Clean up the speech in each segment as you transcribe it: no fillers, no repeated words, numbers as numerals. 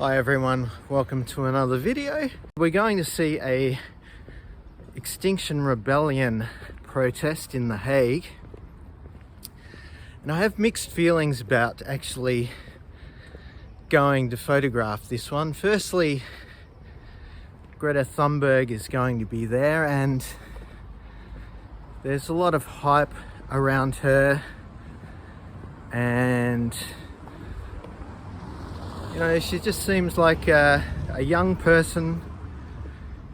Hi everyone, welcome to another video. We're going to see a Extinction Rebellion protest in The Hague. And I have mixed feelings about actually going to photograph this one. Firstly, Greta Thunberg is going to be there and there's a lot of hype around her, and you know, she just seems like a young person,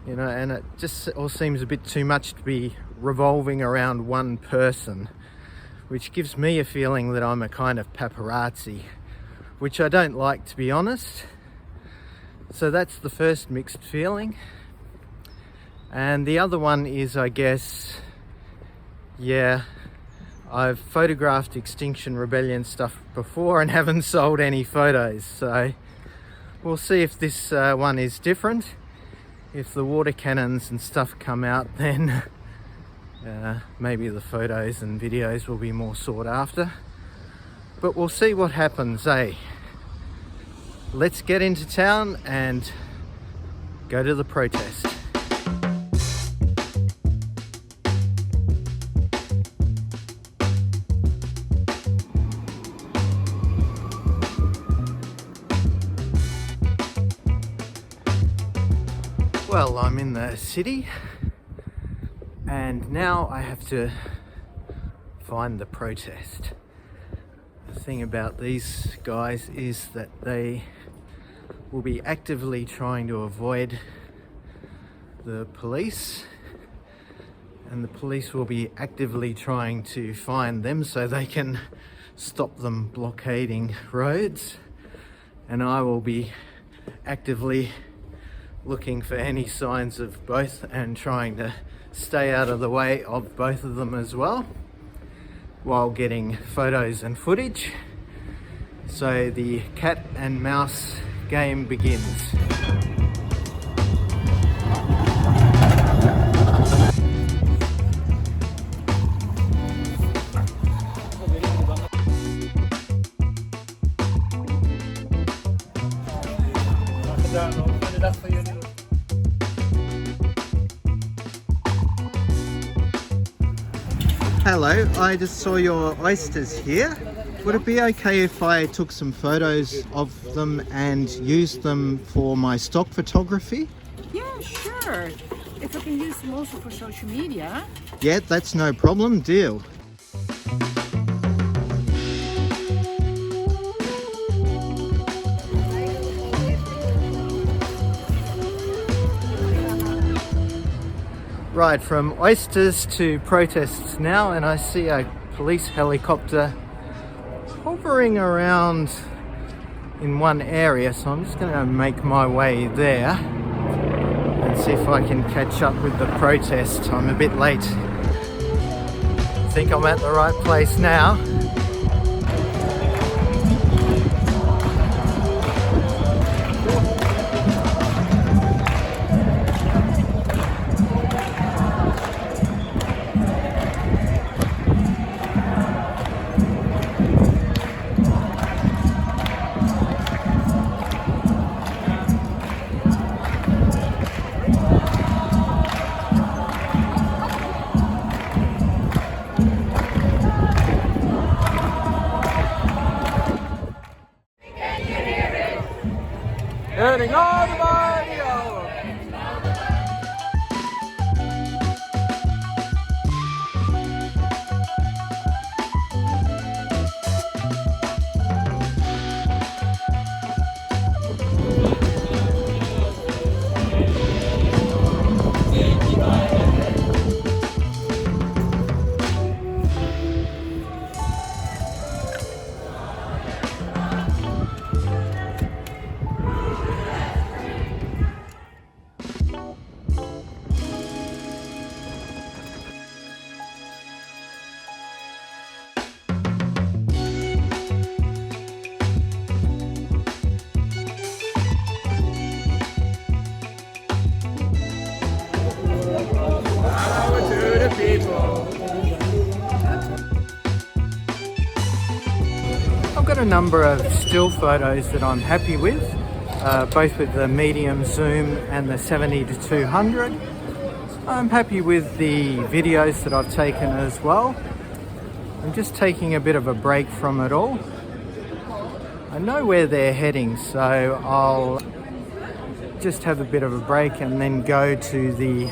you know, and it just all seems a bit too much to be revolving around one person, which gives me a feeling that I'm a kind of paparazzi, which I don't like, to be honest. So that's the first mixed feeling. And the other one is, I guess, yeah, I've photographed Extinction Rebellion stuff before and haven't sold any photos, so we'll see if this one is different. If the water cannons and stuff come out, then maybe the photos and videos will be more sought after, but we'll see what happens, eh? Let's get into town and go to the protest. Well, I'm in the city and now I have to find the protest. The thing about these guys is that they will be actively trying to avoid the police, and the police will be actively trying to find them so they can stop them blockading roads, and I will be actively looking for any signs of both and trying to stay out of the way of both of them as well, while getting photos and footage. So the cat and mouse game begins. Hello, I just saw your oysters here. Would it be okay if I took some photos of them and used them for my stock photography? Yeah, sure. If I can use them also for social media. Yeah, that's no problem. Deal. Right, from oysters to protests now, and I see a police helicopter hovering around in one area, so I'm just going to make my way there and see if I can catch up with the protest. I'm a bit late. I think I'm at the right place now. Turning on the radio! I've got a number of still photos that I'm happy with. both with the medium zoom and the 70-200. I'm happy with the videos that I've taken as well. I'm just taking a bit of a break from it all. I know where they're heading, so I'll just have a bit of a break and then go to the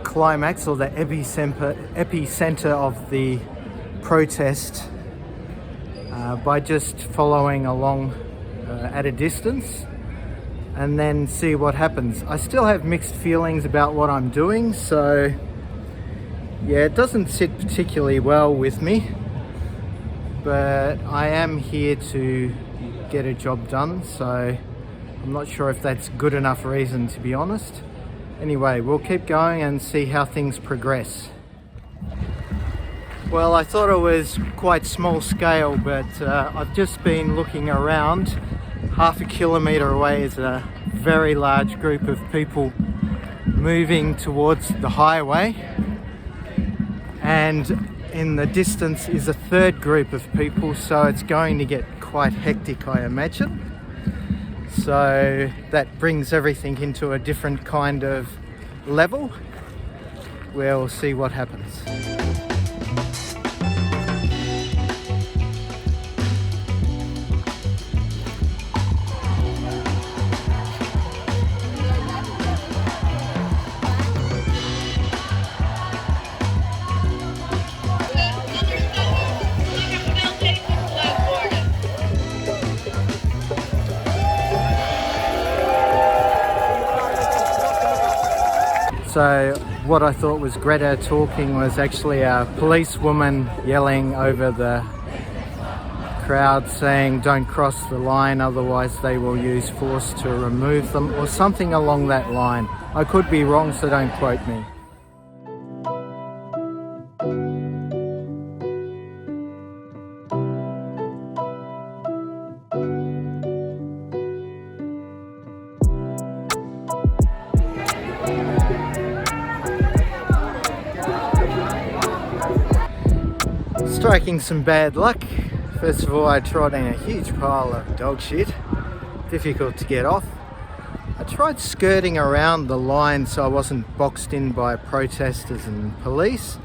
climax, or the epicenter of the protest, by just following along at a distance, and then see what happens. I still have mixed feelings about what I'm doing, so yeah, it doesn't sit particularly well with me, but I am here to get a job done, so I'm not sure if that's good enough reason, to be honest. Anyway, we'll keep going and see how things progress. Well, I thought it was quite small scale, but I've just been looking around. Half a kilometre away is a very large group of people moving towards the highway, and in the distance is a third group of people, so it's going to get quite hectic, I imagine. So that brings everything into a different kind of level. We'll see what happens. So what I thought was Greta talking was actually a policewoman yelling over the crowd saying don't cross the line, otherwise they will use force to remove them, or something along that line. I could be wrong, so don't quote me. Striking some bad luck. First of all, I trod in a huge pile of dog shit, difficult to get off. I tried skirting around the line so I wasn't boxed in by protesters and police,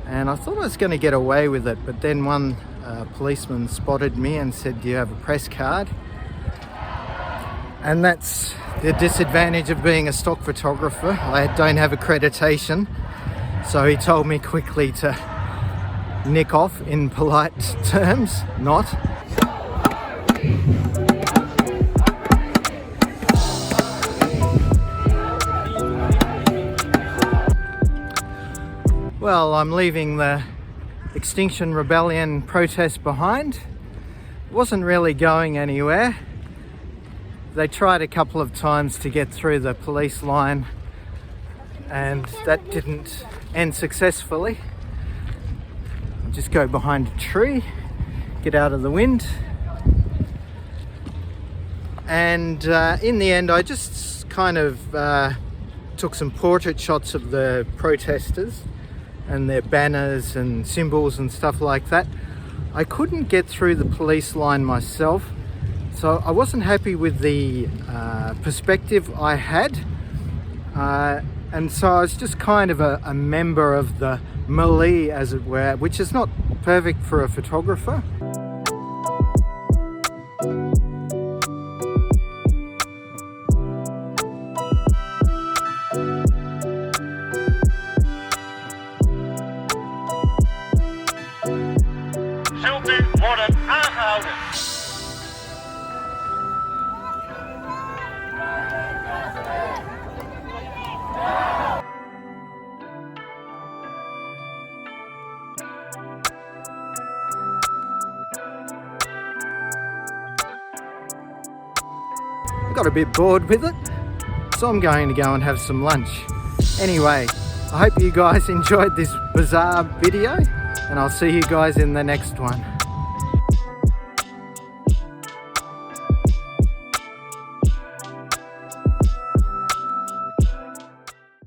and I thought I was going to get away with it, but then one policeman spotted me and said, "Do you have a press card?" And that's the disadvantage of being a stock photographer. I don't have accreditation, so he told me quickly to nick off, in polite terms, not. Well, I'm leaving the Extinction Rebellion protest behind. It wasn't really going anywhere. They tried a couple of times to get through the police line, and that didn't end successfully. Just go behind a tree, get out of the wind, and in the end I just kind of took some portrait shots of the protesters and their banners and symbols and stuff like that. I couldn't get through the police line myself, so I wasn't happy with the perspective I had, and so I was just kind of a member of the melee, as it were, which is not perfect for a photographer. Zult worden aangehouden. Got a bit bored with it, so I'm going to go and have some lunch. Anyway, I hope you guys enjoyed this bizarre video, and I'll see you guys in the next one.